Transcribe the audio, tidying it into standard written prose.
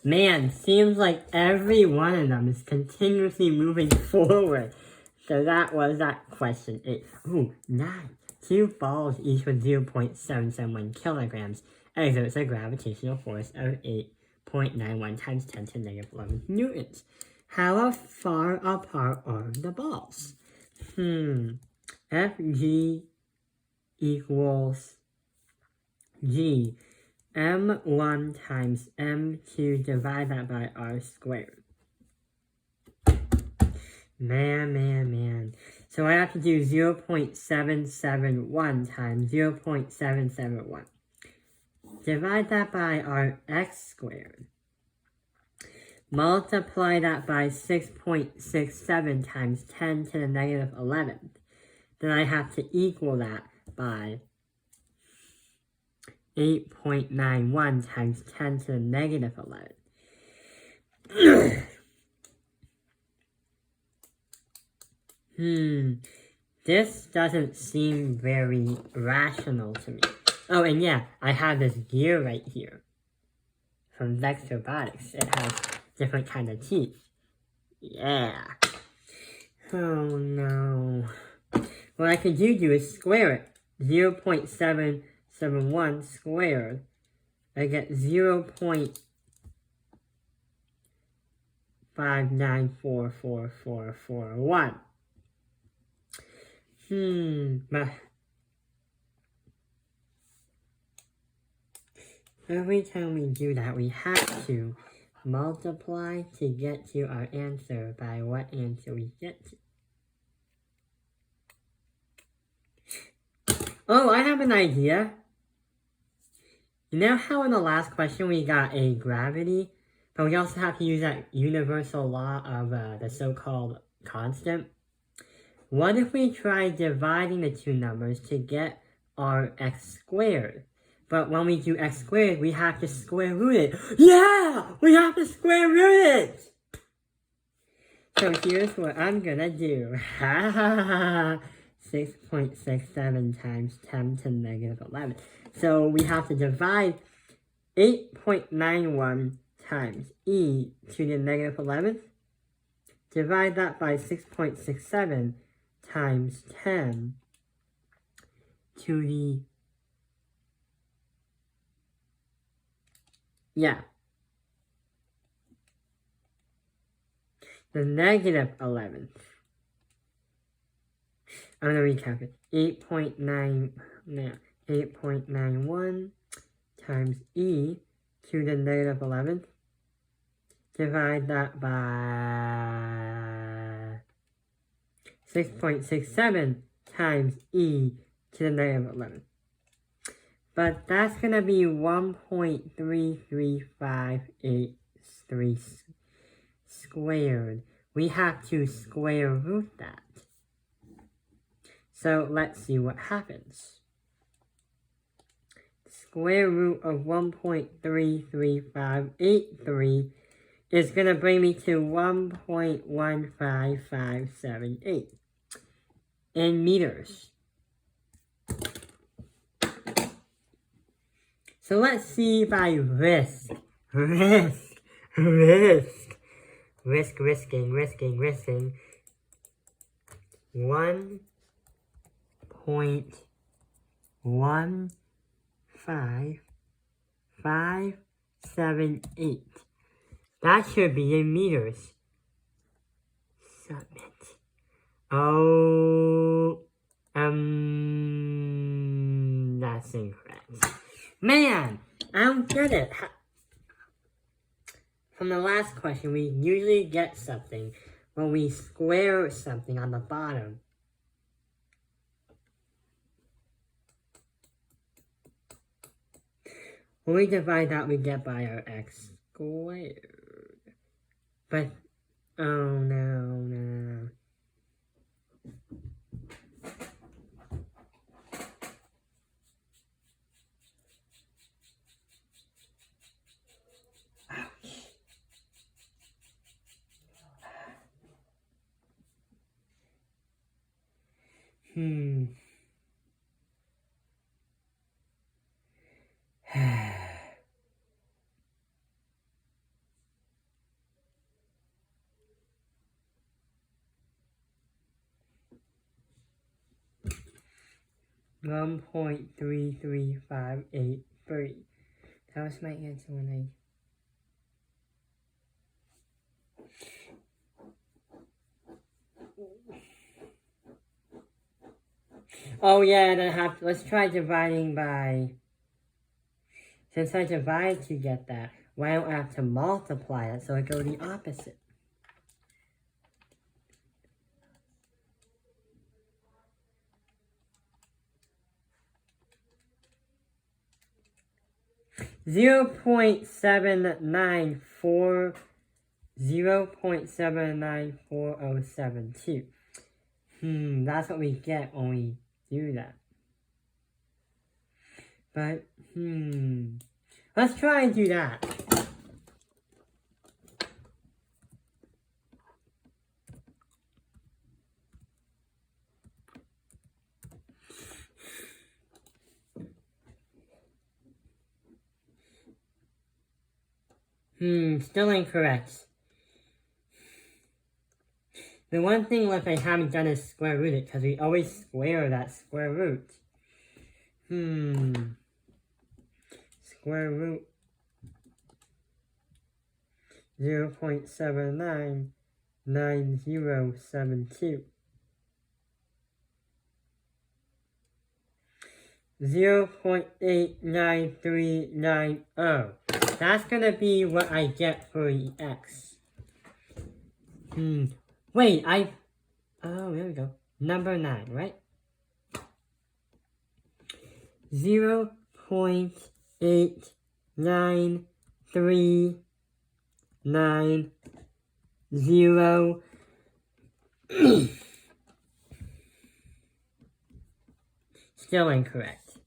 Man, seems like every one of them is continuously moving forward. So that was that question 8. Ooh, 9. 2 balls each with 0.771 kilograms exerts a gravitational force of 8.91 times 10 to the negative 11 newtons. How far apart are the balls? Fg equals G. M1 times M2 divide that by R squared. Man. So I have to do 0.771 times 0.771. Divide that by our x squared. Multiply that by 6.67 times 10 to the negative 11th. Then I have to equal that by 8.91 times 10 to the negative 11. This doesn't seem very rational to me. Oh, and yeah, I have this gear right here from Vex Robotics. It has different kind of teeth. Yeah. Oh no. What I could do is square it. 0.771 squared. I get 0.594441. But every time we do that, we have to multiply to get to our answer by what answer we get to. Oh, I have an idea. You know how in the last question we got a gravity, but we also have to use that universal law of the so-called constant? What if we try dividing the two numbers to get our x squared? But when we do x squared, we have to square root it. Yeah! We have to square root it! So here's what I'm gonna do. 6.67 times 10 to the negative 11. So we have to divide 8.91 times e to the negative 11th. Divide that by 6.67 times 10 to the... the negative 11th. I'm going to recap it. 8.91 times e to the negative 11th. Divide that by 6.67 times e to the negative 11th. But that's going to be 1.33583 squared. We have to square root that. So let's see what happens. Square root of 1.33583 is going to bring me to 1.15578 in meters. So let's see if I risking. 1.15578. That should be in meters. Submit. Oh, that's incorrect. Man, I don't get it. From the last question, we usually get something when we square something on the bottom. When we divide that, we get by our x squared. But, oh no. 1.33583. That was my answer when I... Oh yeah, then let's try dividing by... Since I divide to get that, why don't I have to multiply it so I go the opposite? Zero point seven nine four 0.794072. That's what we get when we do that. But, let's try and do that. Still incorrect. The one thing left I haven't done is square root it, because we always square that square root. Square root 0.799072. 0.89390. That's gonna be what I get for the x. Wait, oh, there we go. Number 9, right? 0.89390. Still incorrect.